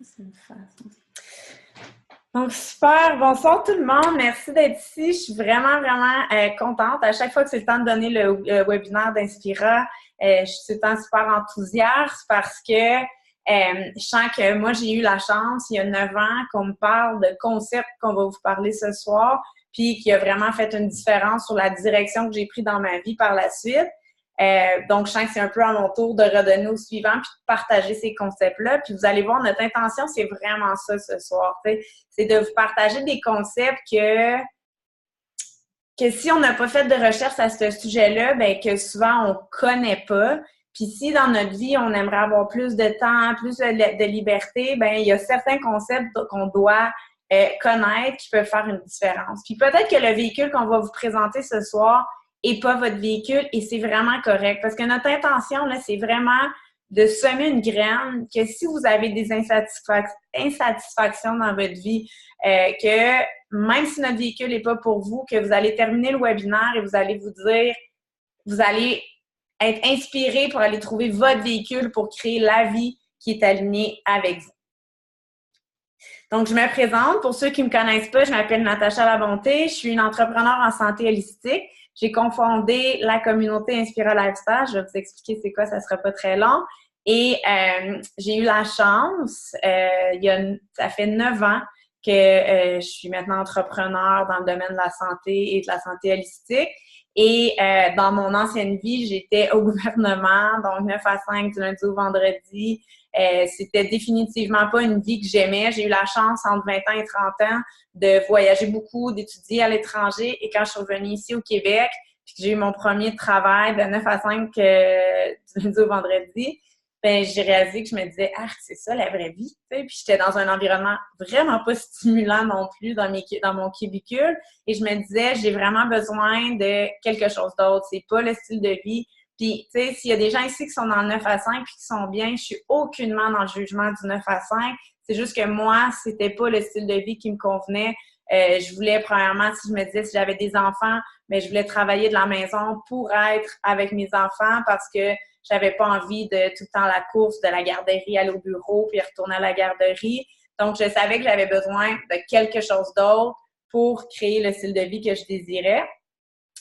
C'est une façon. Donc, super. Bonsoir tout le monde. Merci d'être ici. Je suis vraiment contente. À chaque fois que c'est le temps de donner le webinaire d'Inspira, je suis tout le temps super enthousiaste parce que je sens que moi, j'ai eu la chance, il y a 9 ans, qu'on me parle de concepts qu'on va vous parler ce soir, puis qui a vraiment fait une différence sur la direction que j'ai prise dans ma vie par la suite. Donc, je sens que c'est un peu à mon tour de redonner au suivant puis de partager ces concepts-là. Puis vous allez voir, notre intention, c'est vraiment ça ce soir. C'est de vous partager des concepts que si on n'a pas fait de recherche à ce sujet-là, ben que souvent on connaît pas. Puis si dans notre vie, on aimerait avoir plus de temps, plus de liberté, ben il y a certains concepts qu'on doit connaître qui peuvent faire une différence. Puis peut-être que le véhicule qu'on va vous présenter ce soir est pas votre véhicule et c'est vraiment correct. Parce que notre intention, là, c'est vraiment de semer une graine que si vous avez des insatisfactions dans votre vie, que même si notre véhicule n'est pas pour vous, que vous allez terminer le webinaire et vous allez vous dire, vous allez être inspiré pour aller trouver votre véhicule pour créer la vie qui est alignée avec vous. Donc, je me présente. Pour ceux qui ne me connaissent pas, je m'appelle Natacha Labonté. Je suis une entrepreneure en santé holistique. J'ai cofondé la communauté Inspira Lifestyle. Je vais vous expliquer c'est quoi, ça ne sera pas très long. Et j'ai eu la chance, ça fait 9 ans que je suis maintenant entrepreneur dans le domaine de la santé et de la santé holistique. Et dans mon ancienne vie, j'étais au gouvernement, donc 9 à 5 du lundi au vendredi. C'était définitivement pas une vie que j'aimais. J'ai eu la chance, entre 20 ans et 30 ans, de voyager beaucoup, d'étudier à l'étranger. Et quand je suis revenue ici au Québec, puis que j'ai eu mon premier travail de 9 à 5 du lundi au vendredi, ben j'ai réalisé que je me disais « Ah, c'est ça la vraie vie! » Puis j'étais dans un environnement vraiment pas stimulant non plus dans mon cubicule. Et je me disais « J'ai vraiment besoin de quelque chose d'autre. C'est pas le style de vie. » Puis, tu sais, s'il y a des gens ici qui sont dans le 9 à 5 puis qui sont bien, je suis aucunement dans le jugement du 9 à 5. C'est juste que moi, c'était pas le style de vie qui me convenait. Je voulais, premièrement, si je me disais, si j'avais des enfants, mais je voulais travailler de la maison pour être avec mes enfants parce que j'avais pas envie de tout le temps la course de la garderie, aller au bureau puis retourner à la garderie. Donc, je savais que j'avais besoin de quelque chose d'autre pour créer le style de vie que je désirais.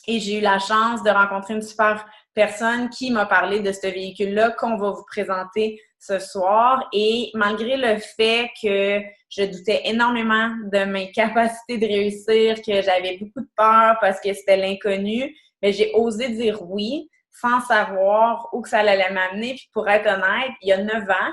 Et j'ai eu la chance de rencontrer une super personne qui m'a parlé de ce véhicule-là qu'on va vous présenter ce soir. Et malgré le fait que je doutais énormément de mes capacités de réussir, que j'avais beaucoup de peur parce que c'était l'inconnu, mais j'ai osé dire oui sans savoir où que ça allait m'amener. Puis pour être honnête, il y a 9 ans,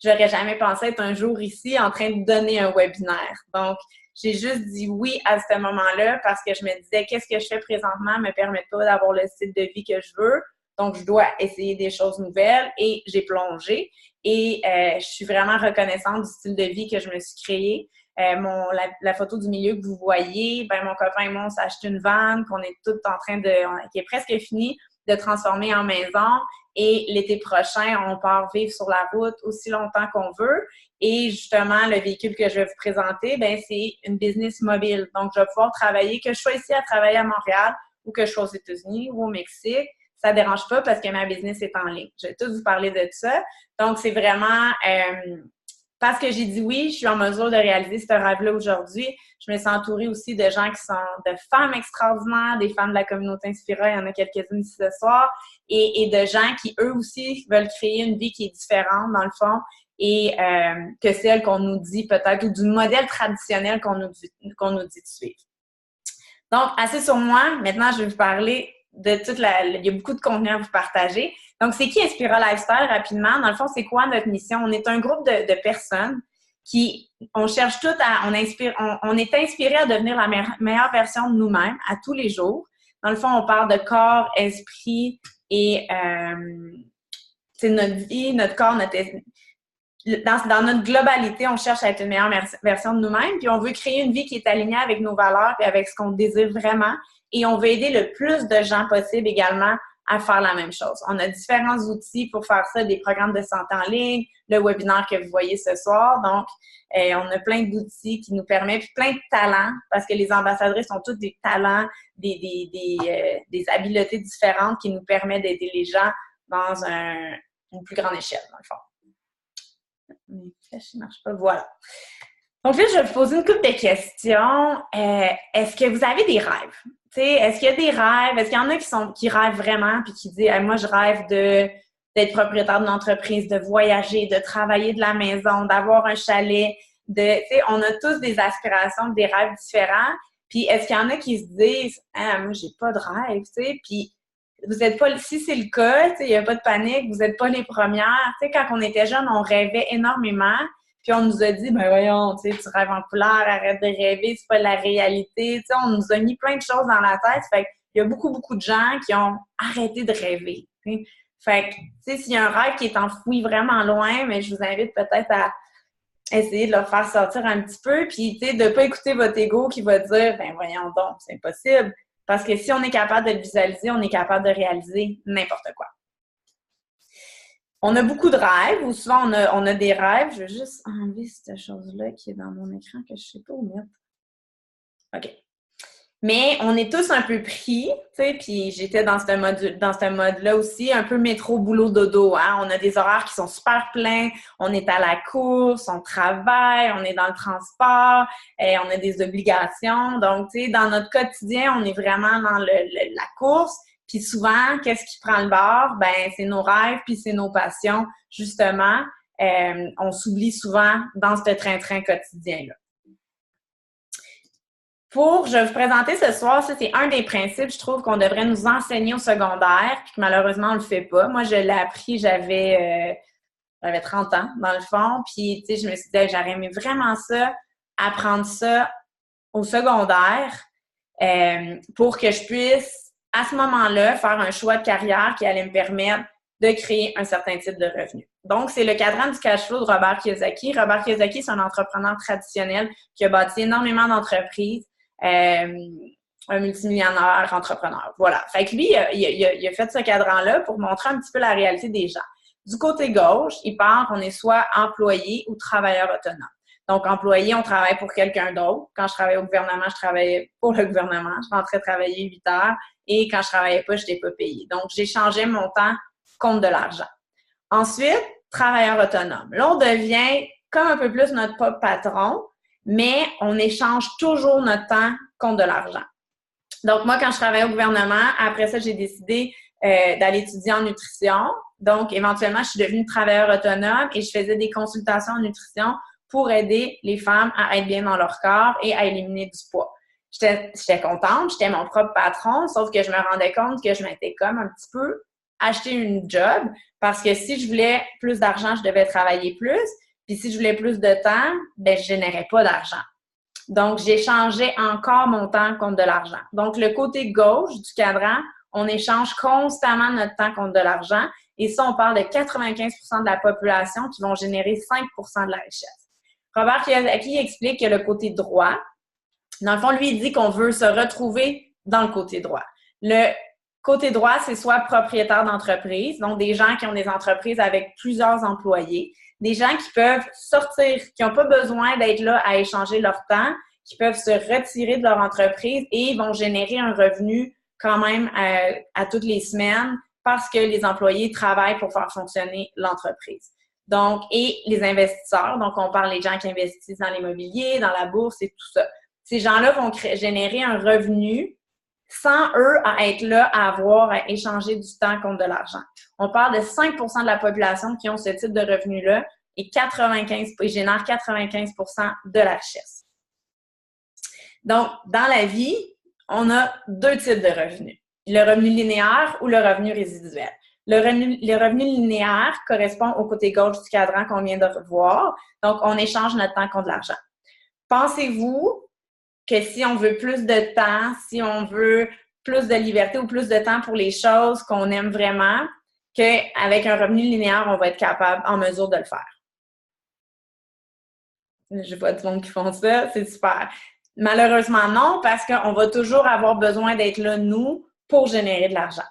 j'aurais jamais pensé être un jour ici en train de donner un webinaire. Donc, j'ai juste dit oui à ce moment-là parce que je me disais qu'est-ce que je fais présentement me permet pas d'avoir le style de vie que je veux. Donc, je dois essayer des choses nouvelles et j'ai plongé. Et je suis vraiment reconnaissante du style de vie que je me suis créé. La photo du milieu que vous voyez, ben mon copain et moi, on s'est acheté une van qu'on est toutes en train qui est presque finie de transformer en maison. Et l'été prochain, on part vivre sur la route aussi longtemps qu'on veut. Et justement, le véhicule que je vais vous présenter, ben c'est une business mobile. Donc, je vais pouvoir travailler, que je sois ici à travailler à Montréal ou que je sois aux États-Unis ou au Mexique. Ça ne dérange pas parce que ma business est en ligne. Je vais tout vous parler de ça. Donc, c'est vraiment parce que j'ai dit oui, je suis en mesure de réaliser ce rêve-là aujourd'hui. Je me suis entourée aussi de gens qui sont de femmes extraordinaires, des femmes de la communauté Inspira, il y en a quelques-unes ici ce soir, et de gens qui, eux aussi, veulent créer une vie qui est différente, dans le fond, et que celle qu'on nous dit peut-être, ou du modèle traditionnel qu'on nous dit de suivre. Donc, assez sur moi. Maintenant, je vais vous parler de il y a beaucoup de contenu à vous partager. Donc, c'est qui Inspira Lifestyle, rapidement? Dans le fond, c'est quoi notre mission? On est un groupe de personnes on cherche toutes on est inspiré à devenir la meilleure version de nous-mêmes à tous les jours. Dans le fond, on parle de corps, esprit et c'est notre vie, notre corps, dans notre globalité, on cherche à être une meilleure version de nous-mêmes, puis on veut créer une vie qui est alignée avec nos valeurs et avec ce qu'on désire vraiment. Et on veut aider le plus de gens possible également à faire la même chose. On a différents outils pour faire ça, des programmes de santé en ligne, le webinaire que vous voyez ce soir. Donc, on a plein d'outils qui nous permettent, puis plein de talents, parce que les ambassadrices ont tous des talents, des habiletés différentes qui nous permettent d'aider les gens dans une plus grande échelle, dans le fond. mes flèches ne marchent pas. Voilà. Donc là, je vais vous poser une couple de questions. Est-ce que vous avez des rêves? T'sais, est-ce qu'il y a des rêves? Est-ce qu'il y en a qui rêvent vraiment puis qui disent moi, je rêve d'être propriétaire d'une entreprise, de voyager, de travailler de la maison, d'avoir un chalet, on a tous des aspirations, des rêves différents. Puis est-ce qu'il y en a qui se disent moi, j'ai pas de rêve, tu sais, puis vous n'êtes pas, si c'est le cas, il n'y a pas de panique, vous n'êtes pas les premières. Tu sais, quand on était jeunes, on rêvait énormément. Puis on nous a dit, ben voyons, tu rêves en couleur, arrête de rêver, c'est pas la réalité. Tu sais, on nous a mis plein de choses dans la tête. Fait qu'il y a beaucoup, beaucoup de gens qui ont arrêté de rêver. T'sais. Fait que, tu sais, s'il y a un rêve qui est enfoui vraiment loin, mais je vous invite peut-être à essayer de le faire sortir un petit peu. Puis, tu sais, de pas écouter votre ego qui va dire, ben voyons donc, c'est impossible. Parce que si on est capable de le visualiser, on est capable de réaliser n'importe quoi. On a beaucoup de rêves, ou souvent on a des rêves. Je vais juste enlever cette chose-là qui est dans mon écran que je ne sais pas où mettre. OK. Mais on est tous un peu pris, tu sais, puis j'étais dans ce mode-là aussi, un peu métro, boulot, dodo, hein. On a des horaires qui sont super pleins, on est à la course, on travaille, on est dans le transport, on a des obligations. Donc, tu sais, dans notre quotidien, on est vraiment dans la course. Puis souvent, qu'est-ce qui prend le bord? Ben, c'est nos rêves, puis c'est nos passions, justement. On s'oublie souvent dans ce train-train quotidien-là. Je vais vous présenter ce soir, ça c'est un des principes, je trouve, qu'on devrait nous enseigner au secondaire, puis que malheureusement, on le fait pas. Moi, je l'ai appris, j'avais 30 ans, dans le fond, puis tu sais, je me suis dit, j'aurais aimé vraiment ça, apprendre ça au secondaire, pour que je puisse, à ce moment-là, faire un choix de carrière qui allait me permettre de créer un certain type de revenu. Donc, c'est le cadran du cash flow de Robert Kiyosaki. Robert Kiyosaki, c'est un entrepreneur traditionnel qui a bâti énormément d'entreprises, un multimillionnaire entrepreneur. Voilà. Fait que lui, il a fait ce cadran-là pour montrer un petit peu la réalité des gens. Du côté gauche, il parle qu'on est soit employé ou travailleur autonome. Donc, employé, on travaille pour quelqu'un d'autre. Quand je travaillais au gouvernement, je travaillais pour le gouvernement. Je rentrais travailler 8 heures et quand je travaillais pas, je n'étais pas payée. Donc, j'échangeais mon temps contre de l'argent. Ensuite, travailleur autonome. Là, on devient comme un peu plus notre propre patron, mais on échange toujours notre temps contre de l'argent. Donc, moi, quand je travaillais au gouvernement, après ça, j'ai décidé d'aller étudier en nutrition. Donc, éventuellement, je suis devenue travailleur autonome et je faisais des consultations en nutrition pour aider les femmes à être bien dans leur corps et à éliminer du poids. J'étais contente, j'étais mon propre patron, sauf que je me rendais compte que je m'étais comme un petit peu acheté une job parce que si je voulais plus d'argent, je devais travailler plus. Puis si je voulais plus de temps, ben je générais pas d'argent. Donc, j'échangeais encore mon temps contre de l'argent. Donc, le côté gauche du cadran, on échange constamment notre temps contre de l'argent. Et ça, on parle de 95% de la population qui vont générer 5% de la richesse. Robert Kiyosaki explique que le côté droit, dans le fond, lui, il dit qu'on veut se retrouver dans le côté droit. Le côté droit, c'est soit propriétaire d'entreprise, donc des gens qui ont des entreprises avec plusieurs employés, des gens qui peuvent sortir, qui n'ont pas besoin d'être là à échanger leur temps, qui peuvent se retirer de leur entreprise et vont générer un revenu quand même à toutes les semaines parce que les employés travaillent pour faire fonctionner l'entreprise. Donc, et les investisseurs, donc on parle des gens qui investissent dans l'immobilier, dans la bourse et tout ça. Ces gens-là vont générer un revenu sans eux à être là, à avoir à échanger du temps contre de l'argent. On parle de 5% de la population qui ont ce type de revenu-là et ils génèrent 95% de la richesse. Donc, dans la vie, on a deux types de revenus. Le revenu linéaire ou le revenu résiduel. Le revenu linéaire correspond au côté gauche du cadran qu'on vient de revoir. Donc, on échange notre temps contre de l'argent. Pensez-vous que si on veut plus de temps, si on veut plus de liberté ou plus de temps pour les choses qu'on aime vraiment, qu'avec un revenu linéaire, on va être capable, en mesure de le faire? Je vois du monde qui font ça, c'est super. Malheureusement, non, parce qu'on va toujours avoir besoin d'être là, nous, pour générer de l'argent.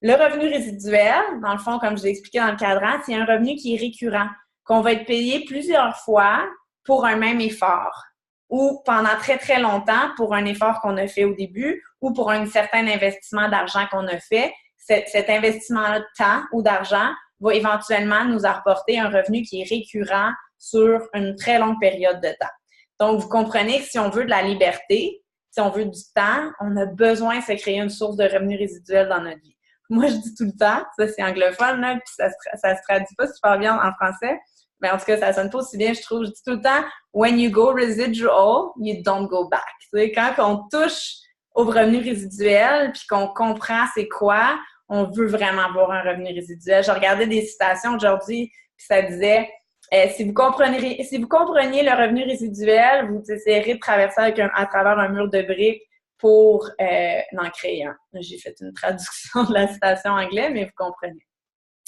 Le revenu résiduel, dans le fond, comme je l'ai expliqué dans le cadran, c'est un revenu qui est récurrent, qu'on va être payé plusieurs fois pour un même effort ou pendant très, très longtemps pour un effort qu'on a fait au début ou pour un certain investissement d'argent qu'on a fait. Cet investissement-là de temps ou d'argent va éventuellement nous apporter un revenu qui est récurrent sur une très longue période de temps. Donc, vous comprenez que si on veut de la liberté, si on veut du temps, on a besoin de se créer une source de revenus résiduels dans notre vie. Moi, je dis tout le temps, ça c'est anglophone, là, puis ça se traduit pas super bien en français, mais en tout cas, ça sonne pas aussi bien, je trouve. Je dis tout le temps, when you go residual, you don't go back. Tu sais, quand on touche aux revenus résiduels, puis qu'on comprend c'est quoi, on veut vraiment avoir un revenu résiduel. Je regardais des citations aujourd'hui, puis ça disait si vous compreniez le revenu résiduel, vous essayerez de traverser à travers un mur de briques pour en créer un. J'ai fait une traduction de la citation anglaise, mais vous comprenez.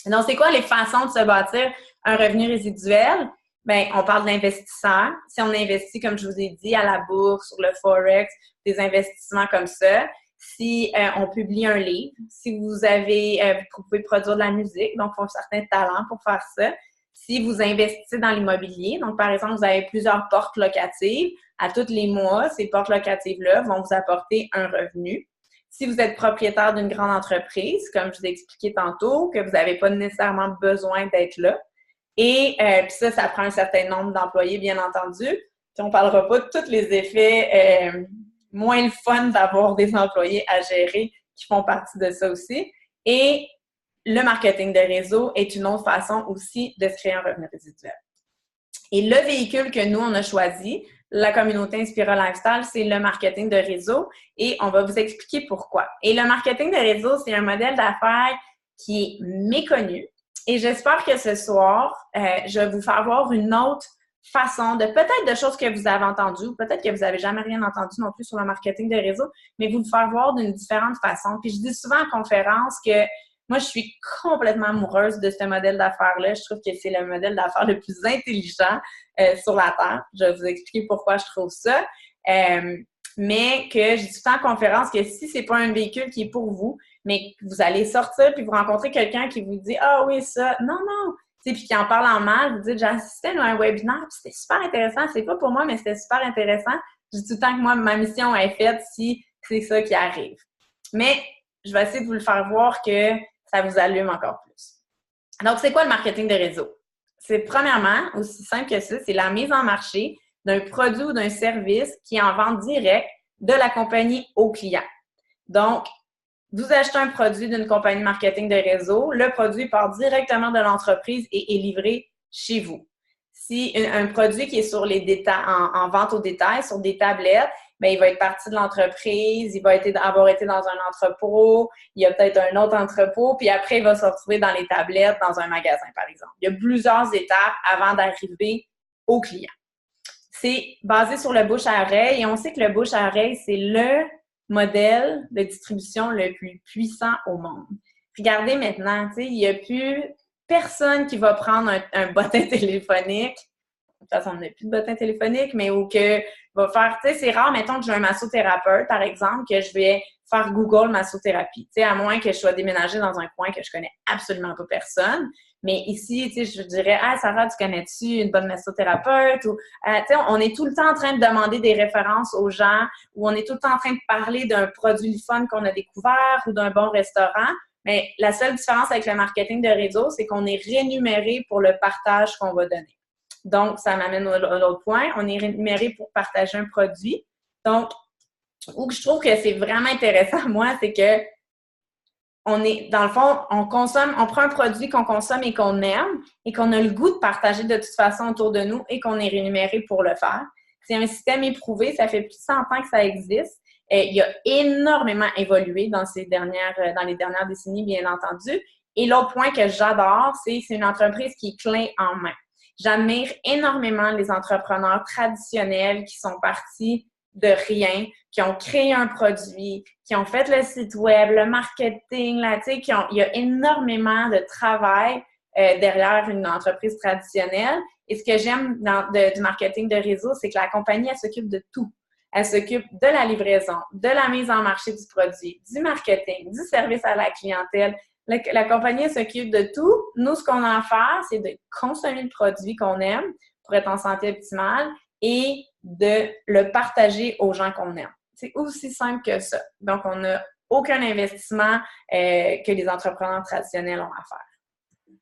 Donc, c'est quoi les façons de se bâtir un revenu résiduel? Bien, on parle d'investisseurs. Si on investit, comme je vous ai dit, à la bourse, sur le Forex, des investissements comme ça. Si on publie un livre, si vous avez, vous pouvez produire de la musique, donc il faut un certain talent pour faire ça. Si vous investissez dans l'immobilier, donc par exemple, vous avez plusieurs portes locatives, à tous les mois, ces portes locatives-là vont vous apporter un revenu. Si vous êtes propriétaire d'une grande entreprise, comme je vous ai expliqué tantôt, que vous n'avez pas nécessairement besoin d'être là. Et puis ça prend un certain nombre d'employés, bien entendu. Puis on ne parlera pas de tous les effets moins le fun d'avoir des employés à gérer qui font partie de ça aussi. Et le marketing de réseau est une autre façon aussi de se créer un revenu résiduel. Et le véhicule que nous, on a choisi, la communauté Inspira Lifestyle, c'est le marketing de réseau et on va vous expliquer pourquoi. Et le marketing de réseau, c'est un modèle d'affaires qui est méconnu et j'espère que ce soir, je vais vous faire voir une autre façon de peut-être de choses que vous avez entendues ou peut-être que vous n'avez jamais rien entendu non plus sur le marketing de réseau, mais vous le faire voir d'une différente façon. Puis je dis souvent en conférence que moi, je suis complètement amoureuse de ce modèle d'affaires-là. Je trouve que c'est le modèle d'affaires le plus intelligent sur la Terre. Je vais vous expliquer pourquoi je trouve ça. Mais que je dis tout le temps en conférence que si c'est pas un véhicule qui est pour vous, mais que vous allez sortir puis vous rencontrez quelqu'un qui vous dit « Ah oui, ça, non, non! » Puis qui en parle en mal, vous dites « J'ai assisté à un webinaire, puis c'était super intéressant. C'est pas pour moi, mais c'était super intéressant. » Je dis tout le temps que moi, ma mission est faite si c'est ça qui arrive. Mais je vais essayer de vous le faire voir que ça vous allume encore plus. Donc, c'est quoi le marketing de réseau? C'est premièrement, aussi simple que ça, c'est la mise en marché d'un produit ou d'un service qui est en vente directe de la compagnie au client. Donc, vous achetez un produit d'une compagnie marketing de réseau, le produit part directement de l'entreprise et est livré chez vous. Si un produit qui est sur les détails, en vente au détail, sur des tablettes, bien, il va être parti de l'entreprise, il va avoir été dans un entrepôt, il y a peut-être un autre entrepôt, puis après, il va se retrouver dans les tablettes dans un magasin, par exemple. Il y a plusieurs étapes avant d'arriver au client. C'est basé sur le bouche à oreille et on sait que le bouche à oreille, c'est le modèle de distribution le plus puissant au monde. Regardez maintenant, tu sais, il n'y a plus personne qui va prendre un bottin téléphonique. De toute façon, on n'a plus de bottin téléphonique, mais ou que va faire, tu sais, c'est rare, mettons que j'ai un massothérapeute, par exemple, que je vais faire Google massothérapie. Tu sais, à moins que je sois déménagée dans un coin que je connais absolument pas personne. Mais ici, tu sais, je dirais, ah, Sarah, tu connais-tu une bonne massothérapeute? Ou, tu sais, on est tout le temps en train de demander des références aux gens, ou on est tout le temps en train de parler d'un produit fun qu'on a découvert ou d'un bon restaurant. Mais la seule différence avec le marketing de réseau, c'est qu'on est rémunéré pour le partage qu'on va donner. Donc, ça m'amène à l'autre point. On est rémunéré pour partager un produit. Donc, où je trouve que c'est vraiment intéressant, moi, c'est que on est, dans le fond, on prend un produit qu'on consomme et qu'on aime et qu'on a le goût de partager de toute façon autour de nous et qu'on est rémunéré pour le faire. C'est un système éprouvé, ça fait plus de 100 ans que ça existe. Il a énormément évolué dans les dernières décennies, bien entendu. Et l'autre point que j'adore, c'est une entreprise qui est clé en main. J'admire énormément les entrepreneurs traditionnels qui sont partis de rien, qui ont créé un produit, qui ont fait le site web, le marketing, là, tu sais, il y a énormément de travail derrière une entreprise traditionnelle. Et ce que j'aime du marketing de réseau, c'est que la compagnie, elle s'occupe de tout. Elle s'occupe de la livraison, de la mise en marché du produit, du marketing, du service à la clientèle. La compagnie s'occupe de tout. Nous, ce qu'on a à faire, c'est de consommer le produit qu'on aime pour être en santé optimale et de le partager aux gens qu'on aime. C'est aussi simple que ça. Donc, on n'a aucun investissement que les entrepreneurs traditionnels ont à faire.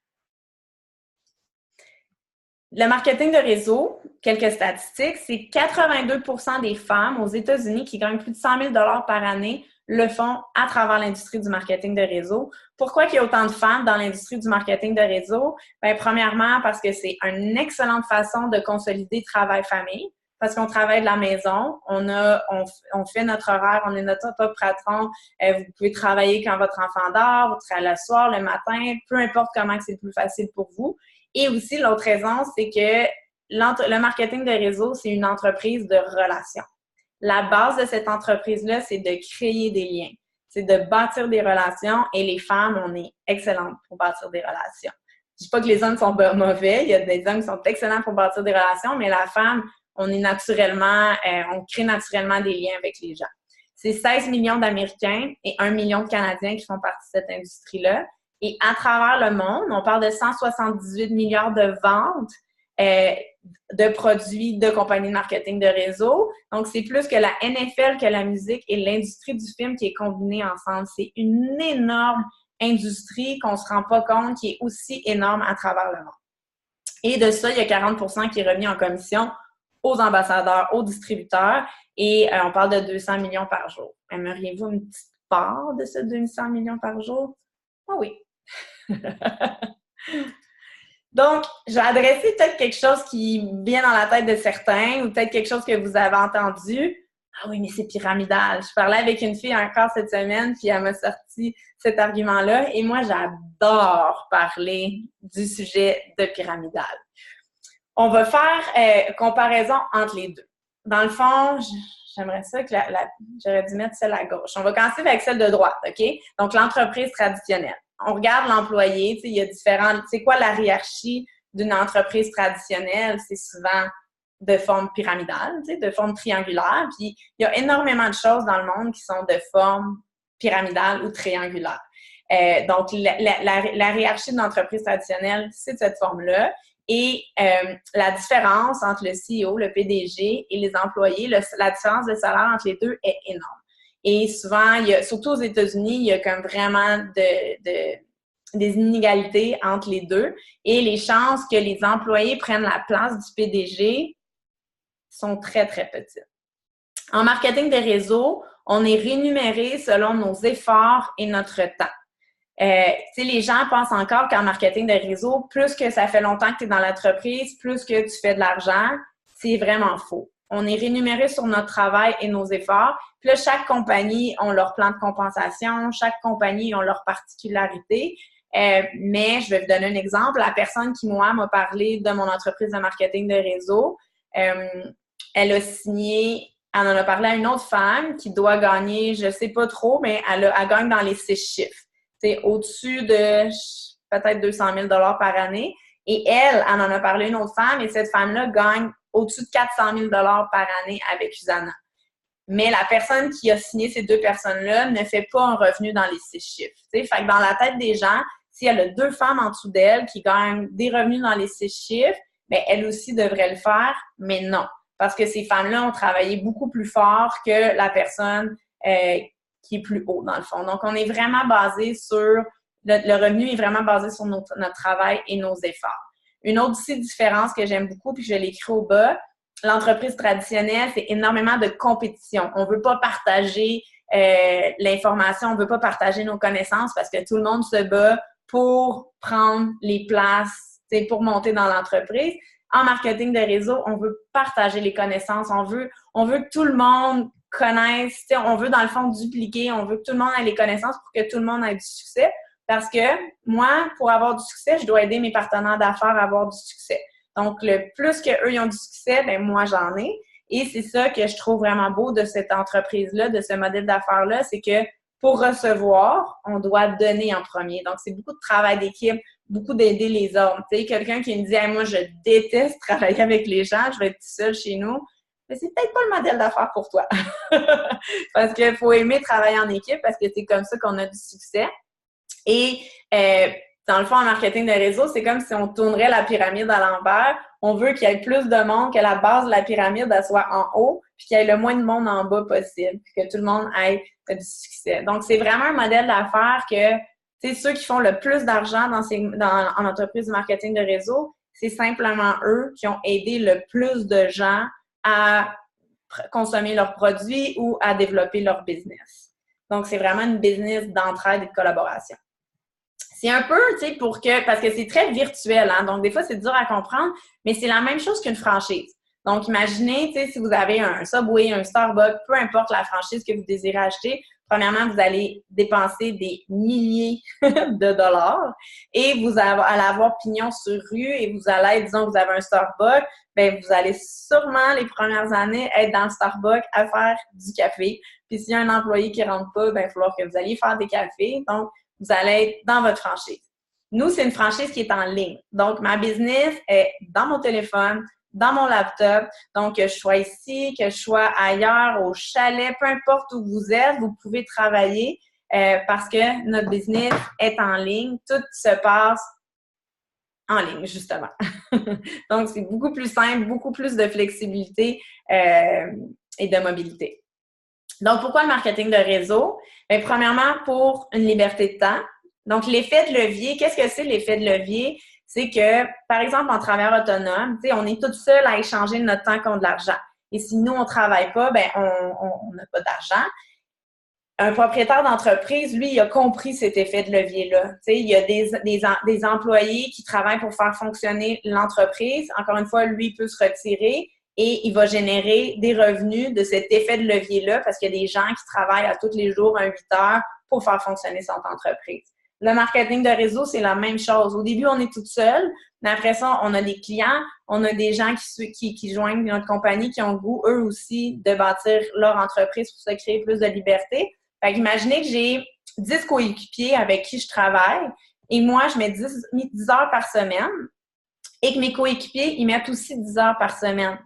Le marketing de réseau, quelques statistiques, c'est 82% des femmes aux États-Unis qui gagnent plus de 100 000 par année le font à travers l'industrie du marketing de réseau. Pourquoi il y a autant de femmes dans l'industrie du marketing de réseau? Bien, premièrement, parce que c'est une excellente façon de consolider travail-famille, parce qu'on travaille de la maison, on fait notre horaire, on est notre propre patron. Vous pouvez travailler quand votre enfant dort, vous travaillez le soir, le matin, peu importe comment c'est le plus facile pour vous. Et aussi, l'autre raison, c'est que le marketing de réseau, c'est une entreprise de relations. La base de cette entreprise-là, c'est de créer des liens. C'est de bâtir des relations et les femmes, on est excellentes pour bâtir des relations. Je dis pas que les hommes sont mauvais, il y a des hommes qui sont excellents pour bâtir des relations, mais la femme, on crée naturellement des liens avec les gens. C'est 16 millions d'Américains et 1 million de Canadiens qui font partie de cette industrie-là. Et à travers le monde, on parle de 178 milliards de ventes de produits de compagnies de marketing de réseau. Donc, c'est plus que la NFL, que la musique et l'industrie du film qui est combinée ensemble. C'est une énorme industrie qu'on ne se rend pas compte, qui est aussi énorme à travers le monde. Et de ça, il y a 40% qui est remis en commission aux ambassadeurs, aux distributeurs, et on parle de 200 millions par jour. Aimeriez-vous une petite part de ce 200 millions par jour? Ah oui. Donc, je vais adresser peut-être quelque chose qui vient dans la tête de certains ou peut-être quelque chose que vous avez entendu. Ah oui, mais c'est pyramidal. Je parlais avec une fille encore cette semaine, puis elle m'a sorti cet argument-là. Et moi, j'adore parler du sujet de pyramidal. On va faire comparaison entre les deux. Dans le fond, j'aimerais ça que j'aurais dû mettre celle à gauche. On va commencer avec celle de droite, OK? Donc, l'entreprise traditionnelle. On regarde l'employé, tu sais, il y a différentes... C'est quoi la hiérarchie d'une entreprise traditionnelle? C'est souvent de forme pyramidale, tu sais, de forme triangulaire. Puis, il y a énormément de choses dans le monde qui sont de forme pyramidale ou triangulaire. Donc, la hiérarchie d'une entreprise traditionnelle, c'est de cette forme-là. Et la différence entre le CEO, le PDG et les employés, la différence de salaire entre les deux est énorme. Et souvent, surtout aux États-Unis, il y a comme vraiment des inégalités entre les deux. Et les chances que les employés prennent la place du PDG sont très, très petites. En marketing de réseau, on est rémunéré selon nos efforts et notre temps. Les gens pensent encore qu'en marketing de réseau, plus que ça fait longtemps que tu es dans l'entreprise, plus que tu fais de l'argent, c'est vraiment faux. On est rémunéré sur notre travail et nos efforts. Puis là, chaque compagnie a leur plan de compensation, chaque compagnie a leur particularité. Mais je vais vous donner un exemple. La personne qui, moi, m'a parlé de mon entreprise de marketing de réseau, elle en a parlé à une autre femme qui doit gagner, je sais pas trop, mais elle gagne dans les 6 chiffres. C'est au-dessus de peut-être 200 000 par année. Et elle en a parlé à une autre femme, et cette femme-là gagne au-dessus de 400 000 par année avec Usana. Mais la personne qui a signé ces deux personnes-là ne fait pas un revenu dans les 6 chiffres. Fait que dans la tête des gens, si elle a 2 femmes en dessous d'elle qui gagnent des revenus dans les 6 chiffres, bien, elle aussi devrait le faire, mais non. Parce que ces femmes-là ont travaillé beaucoup plus fort que la personne qui est plus haut, dans le fond. Donc, on est vraiment basé sur... Le revenu est vraiment basé sur notre travail et nos efforts. Une autre aussi différence que j'aime beaucoup, puis je l'écris au bas, l'entreprise traditionnelle, c'est énormément de compétition. On ne veut pas partager l'information, on ne veut pas partager nos connaissances parce que tout le monde se bat pour prendre les places, pour monter dans l'entreprise. En marketing de réseau, on veut partager les connaissances, on veut que tout le monde connaisse, on veut dans le fond dupliquer, on veut que tout le monde ait les connaissances pour que tout le monde ait du succès. Parce que moi, pour avoir du succès, je dois aider mes partenaires d'affaires à avoir du succès. Donc, le plus qu'eux, ils ont du succès, bien, moi, j'en ai. Et c'est ça que je trouve vraiment beau de cette entreprise-là, de ce modèle d'affaires-là, c'est que pour recevoir, on doit donner en premier. Donc, c'est beaucoup de travail d'équipe, beaucoup d'aider les autres. Tu sais, quelqu'un qui me dit hey, « moi, je déteste travailler avec les gens, je vais être tout seul chez nous », mais c'est peut-être pas le modèle d'affaires pour toi. Parce qu'il faut aimer travailler en équipe parce que c'est comme ça qu'on a du succès. Et dans le fond, en marketing de réseau, c'est comme si on tournerait la pyramide à l'envers. On veut qu'il y ait plus de monde, que la base de la pyramide elle soit en haut, puis qu'il y ait le moins de monde en bas possible, puis que tout le monde ait du succès. Donc, c'est vraiment un modèle d'affaires que, tu sais, ceux qui font le plus d'argent en entreprise de marketing de réseau, c'est simplement eux qui ont aidé le plus de gens à consommer leurs produits ou à développer leur business. Donc, c'est vraiment une business d'entraide et de collaboration. C'est un peu, tu sais, parce que c'est très virtuel, hein, donc des fois, c'est dur à comprendre, mais c'est la même chose qu'une franchise. Donc, imaginez, tu sais, si vous avez un Subway, un Starbucks, peu importe la franchise que vous désirez acheter, premièrement, vous allez dépenser des milliers de dollars et vous allez avoir pignon sur rue et vous allez, disons, vous avez un Starbucks, bien, vous allez sûrement, les premières années, être dans le Starbucks à faire du café. Puis, s'il y a un employé qui rentre pas, bien, il va falloir que vous alliez faire des cafés. Donc, vous allez être dans votre franchise. Nous, c'est une franchise qui est en ligne. Donc, ma business est dans mon téléphone, dans mon laptop. Donc, que je sois ici, que je sois ailleurs, au chalet, peu importe où vous êtes, vous pouvez travailler parce que notre business est en ligne. Tout se passe en ligne, justement. Donc, c'est beaucoup plus simple, beaucoup plus de flexibilité et de mobilité. Donc, pourquoi le marketing de réseau? Bien, premièrement, pour une liberté de temps. Donc, l'effet de levier, qu'est-ce que c'est l'effet de levier? C'est que, par exemple, en travailleur autonome, tu sais, on est tout seul à échanger notre temps contre de l'argent. Et si nous, on ne travaille pas, bien, on n'a pas d'argent. Un propriétaire d'entreprise, lui, il a compris cet effet de levier-là. Tu sais, il y a des employés qui travaillent pour faire fonctionner l'entreprise. Encore une fois, lui, il peut se retirer et il va générer des revenus de cet effet de levier-là parce qu'il y a des gens qui travaillent à tous les jours, 8 heures, pour faire fonctionner son entreprise. Le marketing de réseau, c'est la même chose. Au début, on est toute seule, mais après ça, on a des clients, on a des gens qui joignent notre compagnie, qui ont le goût, eux aussi, de bâtir leur entreprise pour se créer plus de liberté. Fait qu'imaginez que j'ai 10 coéquipiers avec qui je travaille et moi, je mets 10 heures par semaine et que mes coéquipiers, ils mettent aussi 10 heures par semaine.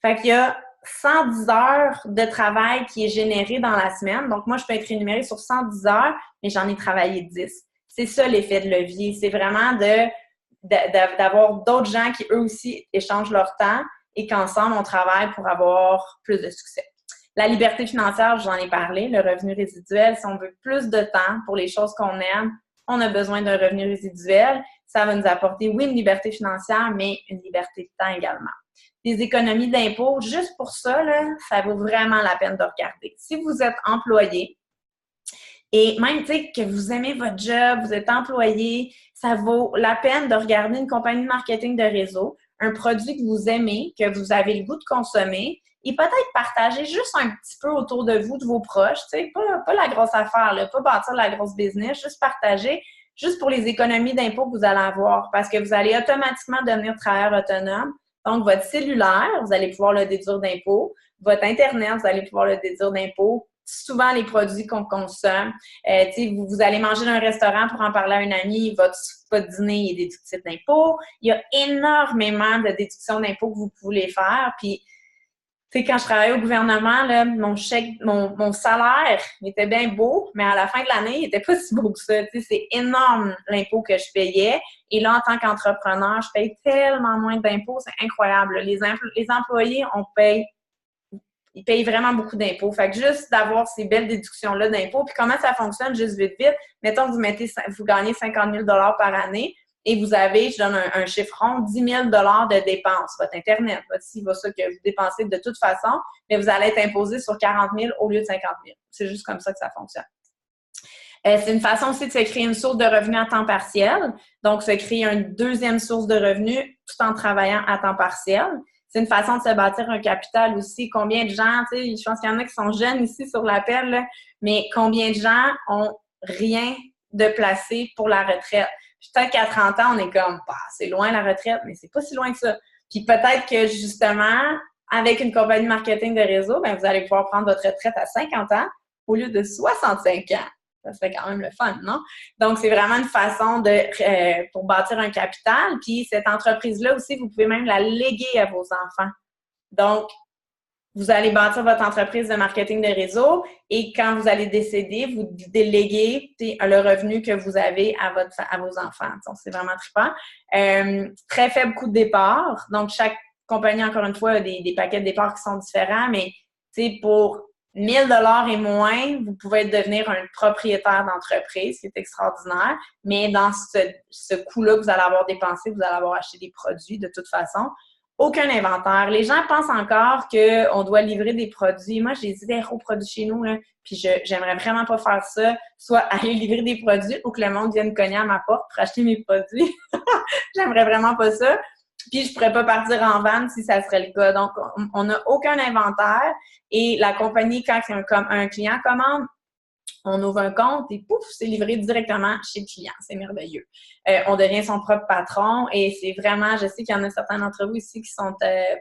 Fait qu'il y a 110 heures de travail qui est généré dans la semaine. Donc, moi, je peux être rémunérée sur 110 heures, mais j'en ai travaillé 10. C'est ça l'effet de levier. C'est vraiment d'avoir d'autres gens qui, eux aussi, échangent leur temps et qu'ensemble, on travaille pour avoir plus de succès. La liberté financière, j'en ai parlé, le revenu résiduel. Si on veut plus de temps pour les choses qu'on aime, on a besoin d'un revenu résiduel. Ça va nous apporter, oui, une liberté financière, mais une liberté de temps également. Des économies d'impôts, juste pour ça, là, ça vaut vraiment la peine de regarder. Si vous êtes employé et même, tu sais, que vous aimez votre job, vous êtes employé, ça vaut la peine de regarder une compagnie de marketing de réseau, un produit que vous aimez, que vous avez le goût de consommer, et peut-être partager juste un petit peu autour de vous, de vos proches, tu sais, pas la grosse affaire, là, pas bâtir la grosse business, juste partager, juste pour les économies d'impôts que vous allez avoir, parce que vous allez automatiquement devenir travailleur autonome. Donc, votre cellulaire, vous allez pouvoir le déduire d'impôts. Votre Internet, vous allez pouvoir le déduire d'impôts. Souvent, les produits qu'on consomme, vous allez manger dans un restaurant pour en parler à un ami, votre dîner est déductible d'impôts. Il y a énormément de déductions d'impôts que vous pouvez faire. Puis, tu sais, quand je travaillais au gouvernement, là, mon salaire était bien beau, mais à la fin de l'année, il n'était pas si beau que ça. Tu sais, c'est énorme l'impôt que je payais. Et là, en tant qu'entrepreneur, je paye tellement moins d'impôts, c'est incroyable. Les employés, ils payent vraiment beaucoup d'impôts. Fait que juste d'avoir ces belles déductions-là d'impôts, puis comment ça fonctionne, juste vite, mettons que vous gagnez 50 000 $ par année, et vous avez, je donne un chiffre rond, 10 000 $ de dépenses. Votre Internet, votre ci, votre ça, que vous dépensez de toute façon, mais vous allez être imposé sur 40 000 au lieu de 50 000. C'est juste comme ça que ça fonctionne. C'est une façon aussi de se créer une source de revenus à temps partiel. Donc, se créer une deuxième source de revenus tout en travaillant à temps partiel. C'est une façon de se bâtir un capital aussi. Combien de gens, tu sais, je pense qu'il y en a qui sont jeunes ici sur l'appel, là, mais combien de gens ont rien de placé pour la retraite? Peut-être qu'à 30 ans, on est comme, bah, c'est loin la retraite, mais c'est pas si loin que ça. Puis peut-être que justement, avec une compagnie de marketing de réseau, ben, vous allez pouvoir prendre votre retraite à 50 ans au lieu de 65 ans. Ça serait quand même le fun, non? Donc, c'est vraiment une façon pour bâtir un capital. Puis cette entreprise-là aussi, vous pouvez même la léguer à vos enfants. Donc, vous allez bâtir votre entreprise de marketing de réseau et quand vous allez décéder, vous déléguez le revenu que vous avez à vos enfants. Donc, c'est vraiment trippant. Très faible coût de départ. Donc, chaque compagnie, encore une fois, a des paquets de départ qui sont différents, mais pour $1000 et moins, vous pouvez devenir un propriétaire d'entreprise, qui est extraordinaire, mais dans ce coût-là que vous allez avoir dépensé, vous allez avoir acheté des produits de toute façon. Aucun inventaire. Les gens pensent encore qu'on doit livrer des produits. Moi, j'ai 0 produits chez nous, là, puis j'aimerais vraiment pas faire ça, soit aller livrer des produits ou que le monde vienne cogner à ma porte pour acheter mes produits. J'aimerais vraiment pas ça. Puis, je pourrais pas partir en vente si ça serait le cas. Donc, on n'a aucun inventaire et la compagnie, quand un client commande, on ouvre un compte et pouf, c'est livré directement chez le client. C'est merveilleux. On devient son propre patron et c'est vraiment, je sais qu'il y en a certains d'entre vous ici qui sont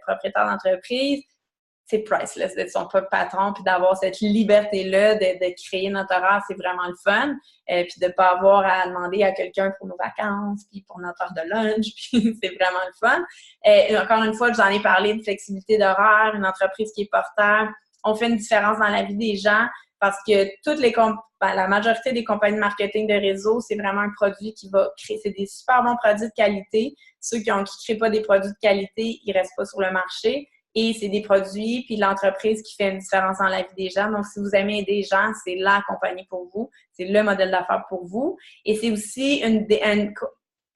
propriétaires d'entreprise. C'est priceless d'être son propre patron puis d'avoir cette liberté-là de créer notre horaire, c'est vraiment le fun. Puis de ne pas avoir à demander à quelqu'un pour nos vacances puis pour notre heure de lunch, puis c'est vraiment le fun. Encore une fois, je vous en ai parlé de flexibilité d'horaire, une entreprise qui est portable. On fait une différence dans la vie des gens parce que la majorité des compagnies de marketing de réseau, c'est vraiment un produit qui va créer, c'est des super bons produits de qualité. Ceux qui ne créent pas des produits de qualité, ils ne restent pas sur le marché. Et c'est des produits, puis l'entreprise qui fait une différence dans la vie des gens. Donc, si vous aimez aider les gens, c'est la compagnie pour vous. C'est le modèle d'affaires pour vous. Et c'est aussi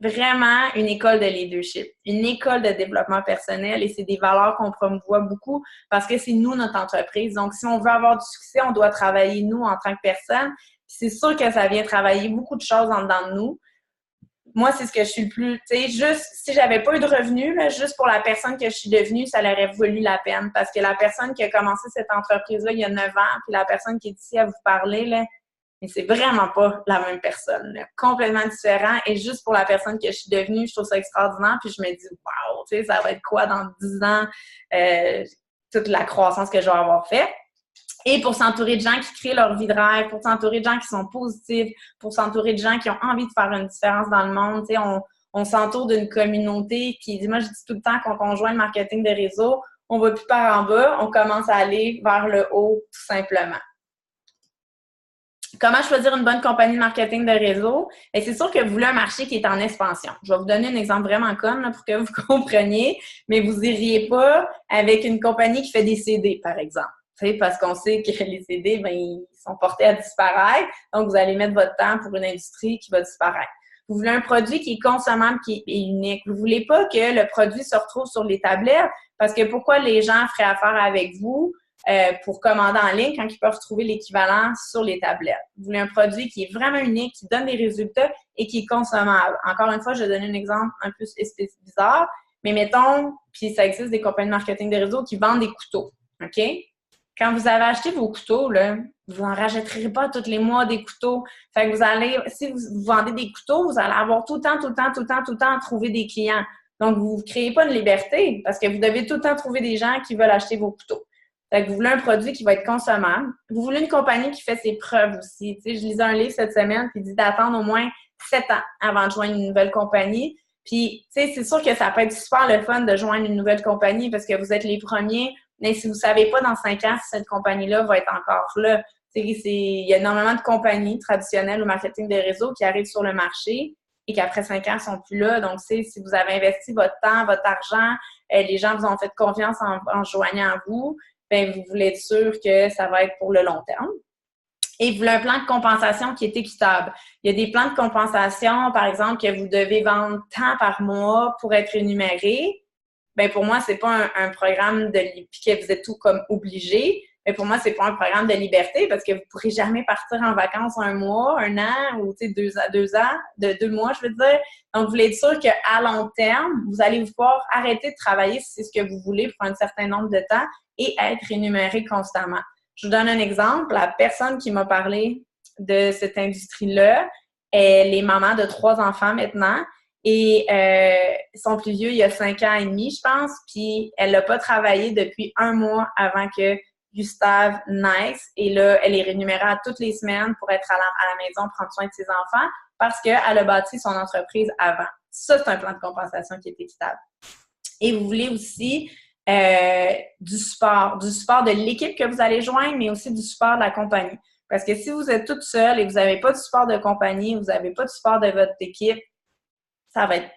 vraiment une école de leadership, une école de développement personnel. Et c'est des valeurs qu'on promouvoit beaucoup parce que c'est nous, notre entreprise. Donc, si on veut avoir du succès, on doit travailler nous en tant que personne. Puis c'est sûr que ça vient travailler beaucoup de choses en dedans de nous. Moi, c'est ce que je suis le plus, tu sais, juste, si j'avais pas eu de revenus, là, juste pour la personne que je suis devenue, ça aurait valu la peine. Parce que la personne qui a commencé cette entreprise-là il y a 9 ans, puis la personne qui est ici à vous parler, là, mais c'est vraiment pas la même personne, là, complètement différent. Et juste pour la personne que je suis devenue, je trouve ça extraordinaire. Puis je me dis, wow, tu sais, ça va être quoi dans 10 ans, toute la croissance que je vais avoir faite. Et pour s'entourer de gens qui créent leur vie de rêve, pour s'entourer de gens qui sont positifs, pour s'entourer de gens qui ont envie de faire une différence dans le monde. Tu sais, on s'entoure d'une communauté qui, moi, je dis tout le temps qu'on conjoint le marketing de réseau, on va plus par en bas, on commence à aller vers le haut, tout simplement. Comment choisir une bonne compagnie de marketing de réseau? Et c'est sûr que vous voulez un marché qui est en expansion. Je vais vous donner un exemple vraiment con là, pour que vous compreniez, mais vous n'iriez pas avec une compagnie qui fait des CD, par exemple. Parce qu'on sait que les CD, ben, ils sont portés à disparaître. Donc, vous allez mettre votre temps pour une industrie qui va disparaître. Vous voulez un produit qui est consommable, qui est unique. Vous voulez pas que le produit se retrouve sur les tablettes parce que pourquoi les gens feraient affaire avec vous pour commander en ligne quand ils peuvent trouver l'équivalent sur les tablettes? Vous voulez un produit qui est vraiment unique, qui donne des résultats et qui est consommable. Encore une fois, je vais donner un exemple un peu bizarre, mais mettons, puis ça existe des compagnies de marketing de réseau qui vendent des couteaux, OK? Quand vous avez acheté vos couteaux, là, vous n'en rachèterez pas tous les mois des couteaux. Fait que vous allez, si vous vendez des couteaux, vous allez avoir tout le temps à trouver des clients. Donc, vous ne créez pas de liberté parce que vous devez tout le temps trouver des gens qui veulent acheter vos couteaux. Fait que vous voulez un produit qui va être consommable. Vous voulez une compagnie qui fait ses preuves aussi. Tu sais, je lisais un livre cette semaine qui dit d'attendre au moins 7 ans avant de joindre une nouvelle compagnie. Puis, tu sais, c'est sûr que ça peut être super le fun de joindre une nouvelle compagnie parce que vous êtes les premiers. Mais si vous ne savez pas dans 5 ans si cette compagnie-là va être encore là, il y a énormément de compagnies traditionnelles au marketing des réseaux qui arrivent sur le marché et qu'après 5 ans, ne sont plus là. Donc, si vous avez investi votre temps, votre argent, les gens vous ont fait confiance en joignant à vous, bien, vous voulez être sûr que ça va être pour le long terme. Et vous voulez un plan de compensation qui est équitable. Il y a des plans de compensation, par exemple, que vous devez vendre tant par mois pour être rémunéré. Ben pour moi, c'est pas un programme puis que vous êtes tout comme obligé. Mais pour moi, c'est pas un programme de liberté parce que vous pourrez jamais partir en vacances 1 mois, 1 an ou 2 ans, 2 mois, je veux dire. Donc, vous voulez être sûr qu'à long terme, vous allez pouvoir arrêter de travailler si c'est ce que vous voulez pour un certain nombre de temps et être rémunéré constamment. Je vous donne un exemple. La personne qui m'a parlé de cette industrie-là, elle est maman de 3 enfants maintenant. Et son plus vieux, il y a 5 ans et demi, je pense, puis elle n'a pas travaillé depuis 1 mois avant que Gustave naisse. Et là, elle est rémunérée à toutes les semaines pour être à la maison, prendre soin de ses enfants, parce qu'elle a bâti son entreprise avant. Ça, c'est un plan de compensation qui est équitable. Et vous voulez aussi du support de l'équipe que vous allez joindre, mais aussi du support de la compagnie. Parce que si vous êtes toute seule et vous n'avez pas de support de compagnie, vous n'avez pas de support de votre équipe, ça va être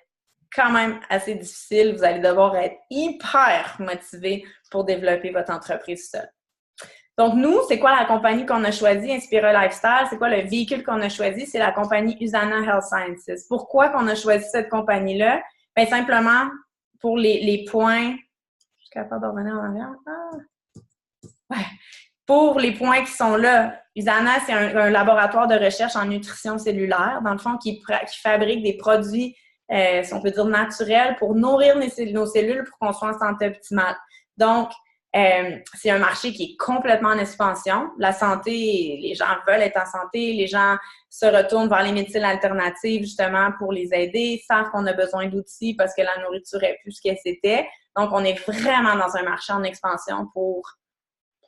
quand même assez difficile. Vous allez devoir être hyper motivé pour développer votre entreprise seule. Donc, nous, c'est quoi la compagnie qu'on a choisie, Inspira Lifestyle? C'est quoi le véhicule qu'on a choisi? C'est la compagnie Usana Health Sciences. Pourquoi qu'on a choisi cette compagnie-là? Bien, simplement pour les points... Je suis capable de revenir en arrière. Ouais. Pour les points qui sont là, Usana, c'est un laboratoire de recherche en nutrition cellulaire, dans le fond, qui fabrique des produits, si on peut dire, naturels pour nourrir nos cellules pour qu'on soit en santé optimale. Donc, c'est un marché qui est complètement en expansion. La santé, les gens veulent être en santé, les gens se retournent vers les médecines alternatives justement pour les aider, savent qu'on a besoin d'outils parce que la nourriture est plus ce qu'elle c'était. Donc, on est vraiment dans un marché en expansion pour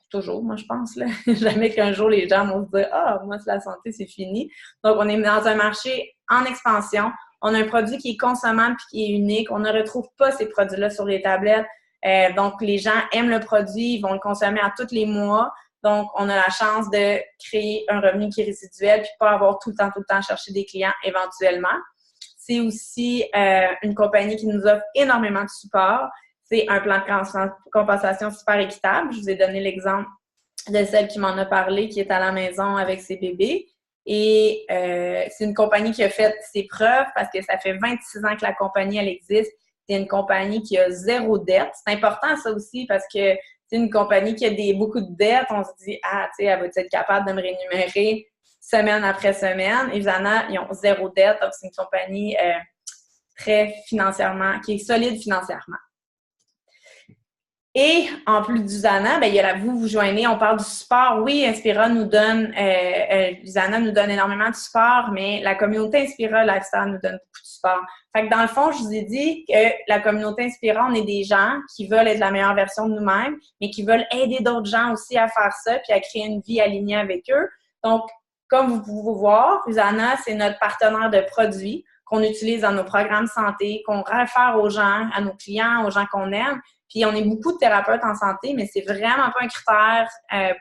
toujours, moi, je pense. Là. Jamais qu'un jour, les gens vont se dire « Ah, moi, c'est la santé, c'est fini. » Donc, on est dans un marché en expansion. On a un produit qui est consommable et qui est unique. On ne retrouve pas ces produits-là sur les tablettes. Donc, les gens aiment le produit, ils vont le consommer à tous les mois. Donc, on a la chance de créer un revenu qui est résiduel puis pas avoir tout le temps à chercher des clients éventuellement. C'est aussi une compagnie qui nous offre énormément de support. C'est un plan de compensation super équitable. Je vous ai donné l'exemple de celle qui m'en a parlé, qui est à la maison avec ses bébés. Et c'est une compagnie qui a fait ses preuves parce que ça fait 26 ans que la compagnie, elle existe. C'est une compagnie qui a zéro dette. C'est important, ça aussi, parce que c'est une compagnie qui a beaucoup de dettes. On se dit, ah, tu sais, elle va être capable de me rémunérer semaine après semaine. Et Usana, ils ont zéro dette. Donc, c'est une compagnie très financièrement, qui est solide financièrement. Et en plus d'Usana, ben il y a vous joignez, on parle du support. Oui, Inspira nous donne, Usana nous donne énormément de support, mais la communauté Inspira Lifestyle nous donne beaucoup de support. Fait que dans le fond, je vous ai dit que la communauté Inspira, on est des gens qui veulent être la meilleure version de nous-mêmes, mais qui veulent aider d'autres gens aussi à faire ça, puis à créer une vie alignée avec eux. Donc, comme vous pouvez voir, Usana, c'est notre partenaire de produits qu'on utilise dans nos programmes santé, qu'on réfère aux gens, à nos clients, aux gens qu'on aime. Puis, on est beaucoup de thérapeutes en santé, mais c'est vraiment pas un critère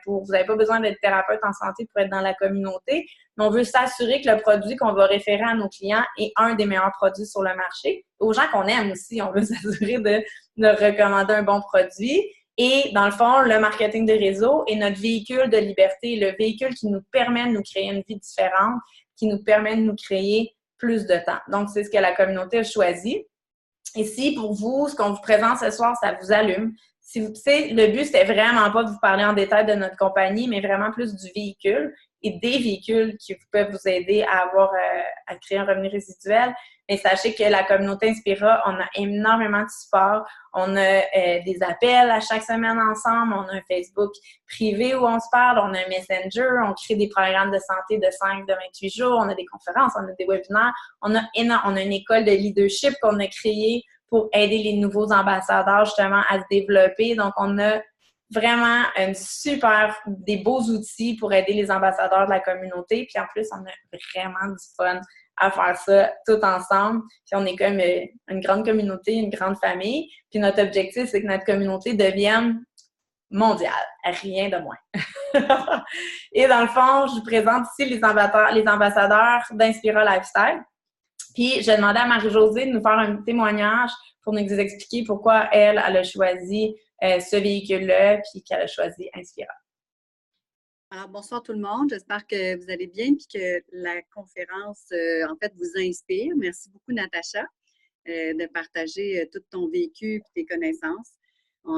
vous n'avez pas besoin d'être thérapeute en santé pour être dans la communauté. Mais on veut s'assurer que le produit qu'on va référer à nos clients est un des meilleurs produits sur le marché. Aux gens qu'on aime aussi, on veut s'assurer de recommander un bon produit. Et dans le fond, le marketing de réseau est notre véhicule de liberté, le véhicule qui nous permet de nous créer une vie différente, qui nous permet de nous créer plus de temps. Donc, c'est ce que la communauté a choisi. Et si pour vous, ce qu'on vous présente ce soir, ça vous allume, si vous, le but, c'était vraiment pas de vous parler en détail de notre compagnie, mais vraiment plus du véhicule et des véhicules qui peuvent vous aider à à créer un revenu résiduel. Mais sachez que la communauté Inspira, on a énormément de support. On a des appels à chaque semaine ensemble. On a un Facebook privé où on se parle. On a un Messenger. On crée des programmes de santé de 5, de 28 jours. On a des conférences. On a des webinaires. On a une école de leadership qu'on a créée pour aider les nouveaux ambassadeurs justement à se développer. Donc, on a vraiment des beaux outils pour aider les ambassadeurs de la communauté. Puis en plus, on a vraiment du fun à faire ça tout ensemble. Puis on est comme une grande communauté, une grande famille. Puis notre objectif, c'est que notre communauté devienne mondiale. Rien de moins. Et dans le fond, je vous présente ici les ambassadeurs d'Inspira Lifestyle. Puis, j'ai demandé à Marie-Josée de nous faire un témoignage pour nous expliquer pourquoi elle a choisi ce véhicule-là puis qu'elle a choisi Inspira. Alors, bonsoir tout le monde. J'espère que vous allez bien et que la conférence, en fait, vous inspire. Merci beaucoup, Natacha, de partager tout ton vécu et tes connaissances.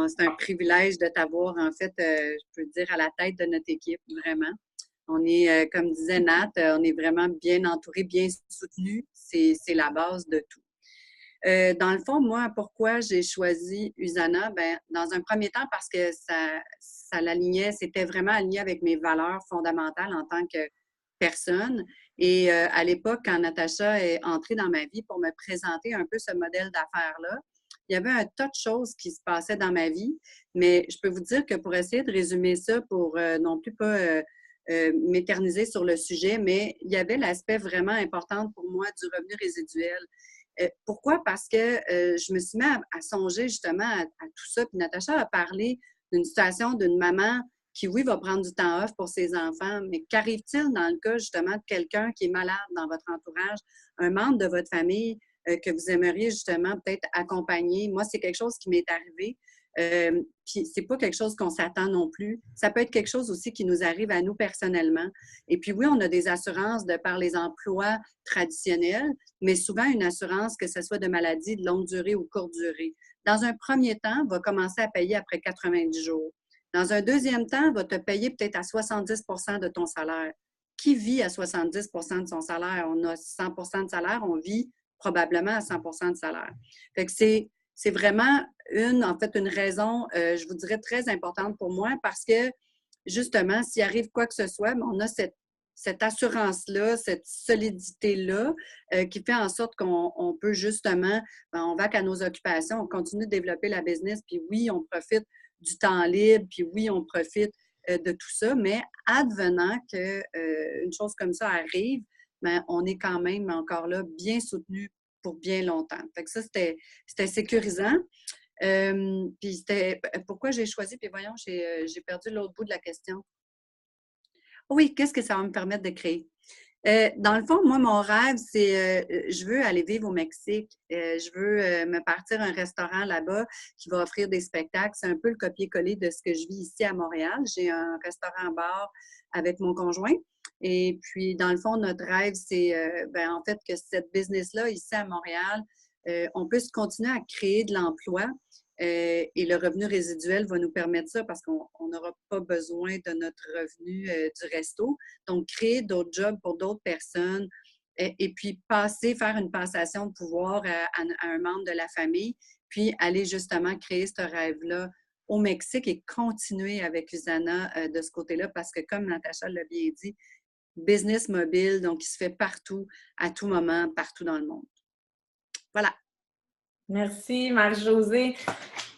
C'est un privilège de t'avoir, en fait, je peux dire, à la tête de notre équipe, vraiment. On est, comme disait Nat, on est vraiment bien entouré, bien soutenu. C'est la base de tout. Dans le fond, moi, pourquoi j'ai choisi Usana? Bien, dans un premier temps, parce que ça l'alignait, c'était vraiment aligné avec mes valeurs fondamentales en tant que personne. Et à l'époque, quand Natacha est entrée dans ma vie pour me présenter un peu ce modèle d'affaires-là, il y avait un tas de choses qui se passaient dans ma vie, mais je peux vous dire que pour essayer de résumer ça, pour non plus pas m'éterniser sur le sujet, mais il y avait l'aspect vraiment important pour moi du revenu résiduel. Pourquoi? Parce que je me suis mis à songer justement à tout ça. Puis Natacha a parlé d'une situation d'une maman qui, oui, va prendre du temps off pour ses enfants, mais qu'arrive-t-il dans le cas justement de quelqu'un qui est malade dans votre entourage, un membre de votre famille que vous aimeriez justement peut-être accompagner? Moi, c'est quelque chose qui m'est arrivé. Puis c'est pas quelque chose qu'on s'attend non plus. Ça peut être quelque chose aussi qui nous arrive à nous personnellement. Et puis oui, on a des assurances de par les emplois traditionnels, mais souvent une assurance, que ce soit de maladie de longue durée ou courte durée. Dans un premier temps, va commencer à payer après 90 jours. Dans un deuxième temps, va te payer peut-être à 70 de ton salaire. Qui vit à 70 de son salaire? On a 100 de salaire, on vit probablement à 100 de salaire. Fait que c'est vraiment en fait, une raison, je vous dirais, très importante pour moi parce que, justement, s'il arrive quoi que ce soit, on a cette assurance-là, cette solidité-là qui fait en sorte qu'on peut justement, on va qu'à nos occupations, on continue de développer la business, puis oui, on profite du temps libre, puis oui, on profite de tout ça, mais advenant qu'une chose comme ça arrive, on est quand même encore là bien soutenu pour bien longtemps. Fait que ça, c'était sécurisant. Puis c'était pourquoi j'ai choisi, puis voyons, j'ai perdu l'autre bout de la question. Oui, qu'est-ce que ça va me permettre de créer? Dans le fond, moi, mon rêve, c'est je veux aller vivre au Mexique. Je veux me partir un restaurant là-bas qui va offrir des spectacles. C'est un peu le copier-coller de ce que je vis ici à Montréal. J'ai un restaurant-bar avec mon conjoint. Et puis, dans le fond, notre rêve, c'est en fait que cette business-là, ici à Montréal, on puisse continuer à créer de l'emploi. Et le revenu résiduel va nous permettre ça parce qu'on n'aura pas besoin de notre revenu du resto. Donc, créer d'autres jobs pour d'autres personnes et puis faire une passation de pouvoir à un membre de la famille, puis aller justement créer ce rêve-là au Mexique et continuer avec Usana de ce côté-là parce que, comme Natacha l'a bien dit, business mobile, donc il se fait partout, à tout moment, partout dans le monde. Voilà. Merci, Marie-Josée.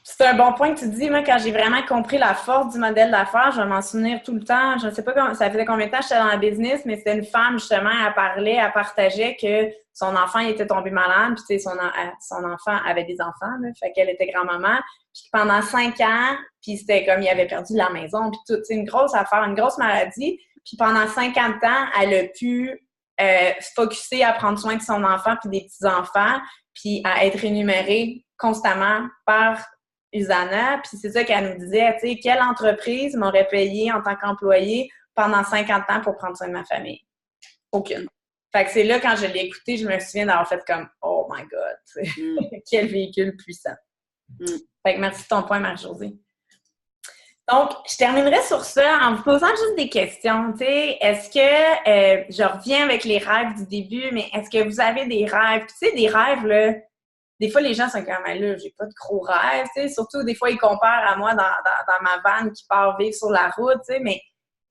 C'est un bon point que tu dis. Moi, quand j'ai vraiment compris la force du modèle d'affaires, je vais m'en souvenir tout le temps. Je ne sais pas ça faisait combien de temps que j'étais dans la business, mais c'était une femme, justement, elle partageait que son enfant il était tombé malade, puis tu sais, son enfant avait des enfants, là, fait qu'elle était grand-maman, puis pendant 5 ans, puis c'était comme il avait perdu la maison, puis tout, c'est une grosse affaire, une grosse maladie, puis pendant 50 ans, elle a pu se focusser à prendre soin de son enfant puis des petits-enfants, puis à être rémunérée constamment par Usana. Puis c'est ça qu'elle nous disait, tu sais, quelle entreprise m'aurait payé en tant qu'employée pendant 50 ans pour prendre soin de ma famille? Aucune. Fait que c'est là, quand je l'ai écouté, je me souviens d'avoir fait comme « Oh my God! » Quel véhicule puissant. Fait que merci de ton point, Marie-Josée. Donc, je terminerai sur ça en vous posant juste des questions. Tu sais, est-ce que, je reviens avec les rêves du début, mais est-ce que vous avez des rêves? Tu sais, des rêves, là, des fois, les gens sont comme, là, j'ai pas de gros rêves, tu sais. Surtout, des fois, ils comparent à moi dans ma vanne qui part vivre sur la route, tu sais. Mais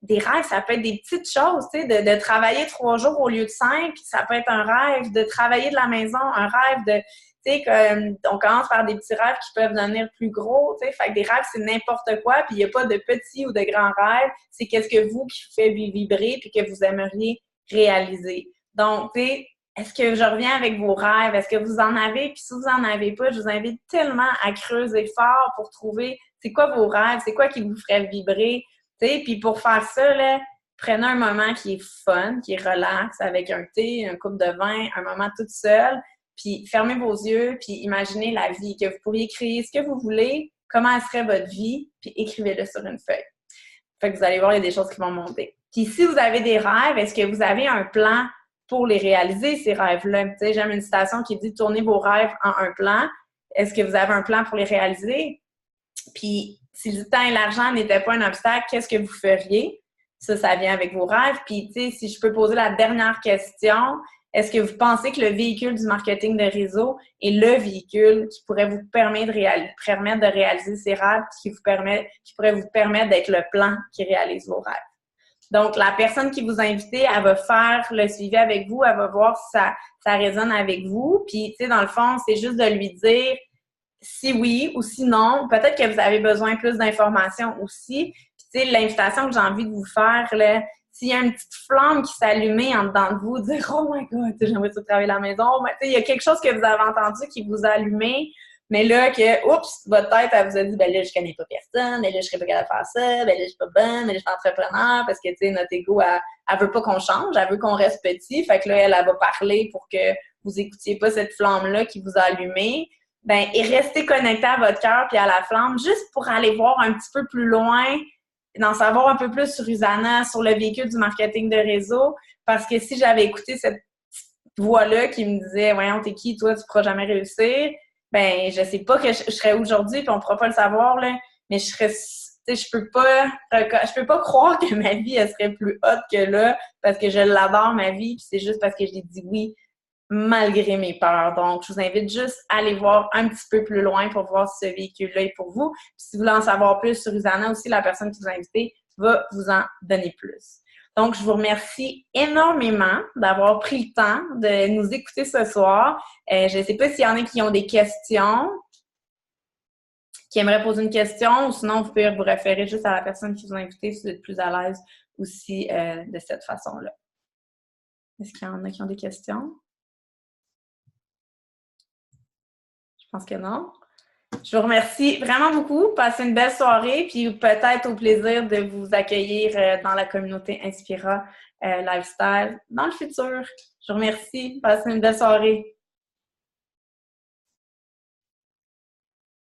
des rêves, ça peut être des petites choses, tu sais, de travailler 3 jours au lieu de 5, ça peut être un rêve, de travailler de la maison, un rêve de... Tu sais, on commence par des petits rêves qui peuvent devenir plus gros, tu sais. Fait que des rêves, c'est n'importe quoi, puis il n'y a pas de petits ou de grands rêves. C'est qu'est-ce que vous qui vous fait vibrer puis que vous aimeriez réaliser. Donc, tu sais, est-ce que je reviens avec vos rêves? Est-ce que vous en avez? Puis si vous n'en avez pas, je vous invite tellement à creuser fort pour trouver c'est quoi vos rêves, c'est quoi qui vous ferait vibrer. Tu sais, puis pour faire ça, là, prenez un moment qui est fun, qui est relax, avec un thé, un coupe de vin, un moment toute seule. Puis fermez vos yeux, puis imaginez la vie, que vous pourriez créer ce que vous voulez, comment serait votre vie, puis écrivez-le sur une feuille. Fait que vous allez voir, il y a des choses qui vont monter. Puis si vous avez des rêves, est-ce que vous avez un plan pour les réaliser, ces rêves-là? Tu sais, j'aime une citation qui dit « Tournez vos rêves en un plan ». Est-ce que vous avez un plan pour les réaliser? Puis si le temps et l'argent n'étaient pas un obstacle, qu'est-ce que vous feriez? Ça vient avec vos rêves. Puis, tu sais, si je peux poser la dernière question, est-ce que vous pensez que le véhicule du marketing de réseau est le véhicule qui pourrait vous permettre de réaliser ces rêves, qui pourrait vous permettre d'être le plan qui réalise vos rêves? Donc, la personne qui vous a invité, elle va faire le suivi avec vous, elle va voir si ça résonne avec vous. Puis, tu sais, dans le fond, c'est juste de lui dire si oui ou si non. Peut-être que vous avez besoin plus d'informations aussi. Puis, tu sais, l'invitation que j'ai envie de vous faire, là, s'il y a une petite flamme qui s'allume en dedans de vous, dire « Oh my God, j'aimerais ça travailler à la maison. » Il y a quelque chose que vous avez entendu qui vous a allumé, mais là, oups, votre tête, elle vous a dit « Ben là, je connais pas personne, mais là, je serais pas capable de faire ça, ben là, je suis pas bonne, mais là, je suis entrepreneur. » Parce que, tu sais, notre ego, elle veut pas qu'on change, elle veut qu'on reste petit. Fait que là, elle va parler pour que vous écoutiez pas cette flamme-là qui vous a allumé. ben, et restez connecté à votre cœur puis à la flamme, juste pour aller voir un petit peu plus loin, d'en savoir un peu plus sur Usana, sur le véhicule du marketing de réseau, parce que si j'avais écouté cette voix-là qui me disait « Voyons, t'es qui, toi, tu pourras jamais réussir », ben, je sais pas que je serais aujourd'hui, puis on pourra pas le savoir, là, mais je serais, tu sais, je peux pas croire que ma vie, elle serait plus haute que là, parce que je l'adore, ma vie, puis c'est juste parce que j'ai dit oui malgré mes peurs. Donc, je vous invite juste à aller voir un petit peu plus loin pour voir si ce véhicule-là est pour vous. Puis, si vous voulez en savoir plus sur Usana aussi, la personne qui vous a invité va vous en donner plus. Donc, je vous remercie énormément d'avoir pris le temps de nous écouter ce soir. Je ne sais pas s'il y en a qui ont des questions, qui aimeraient poser une question, ou sinon, vous pouvez vous référer juste à la personne qui vous a invité si vous êtes plus à l'aise aussi de cette façon-là. Est-ce qu'il y en a qui ont des questions? Je pense que non. Je vous remercie vraiment beaucoup. Passez une belle soirée, puis peut-être au plaisir de vous accueillir dans la communauté Inspira Lifestyle dans le futur. Je vous remercie. Passez une belle soirée.